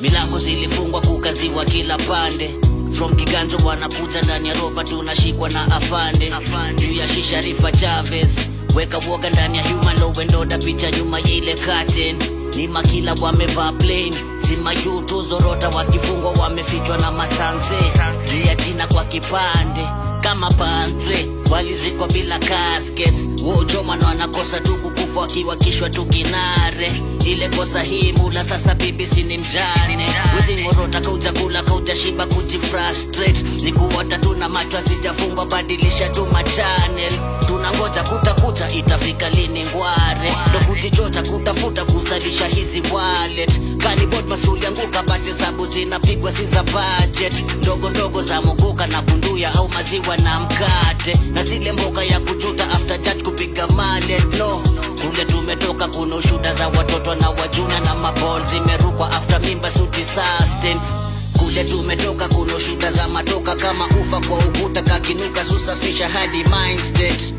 Milango zilifungwa kukaziwa kila pande. From Kiganjo wanakuja ndani ya ropa, tunashikwa na afande. Juu ya shisha Rifa Chavez, weka woga ndani ya human law and order, picha nyuma ya ile curtain. Ni makila wamevaa plain, sima yutu zorota wakifungwa wamefichwa na masanze. Juu ya jina kwa kipande, kama pantre, walizikwa bila caskets. Wojoma na wanakosa tu kukufa wakiwakishwa tu kinare. Ile kosa hii mula sasa BBC ni mjane. Wezi ngorota kauja kula kauja shiba kujifrustrate. Ni kuwata tu na macho sijafungwa badilisha tu machannel. Tunangoja kutakuta itafika lini ngware. Ndo kujichocha kutafuta kuzalisha hizi wallet. Kanibot masuli anguka bati sabu zinapigwa si za budget. Ndogo ndogo za muguka na bunduya au maziwa na mkate. Na zile mboga ya kujuta after judge kupiga mallet no. Kule tumetoka kuna ushuda za watoto na wajuna na maball zimerukwa after mimba suti sustain. Kule tumetoka kuna ushuda za matoka kama ufa kwa ukuta kakinuka susafisha hadi mind state.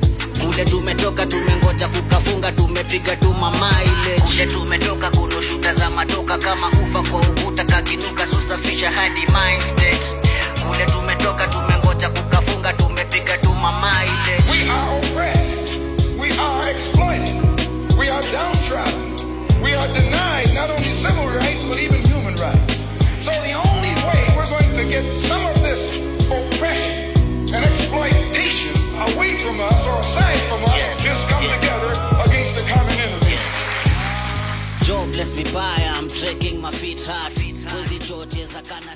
Kule tumetoka tumengoja kukafunga tumepiga tu mileage. Kule tumetoka kuna ushuda za matoka kama ufa kwa ukuta kakinuka susafisha hadi mind state. Kule tumetoka tumengoja kukafunga tumepiga tu mileage. We are oppressed, we are exploited, we are downtrodden, we are denied not only civil rights but even human rights. So the only way we're going to get some of this oppression and exploitation away from us or aside from us is come together against the common enemy. Jobless vibaya, I'm dragging my feet hard. Wezi George za kana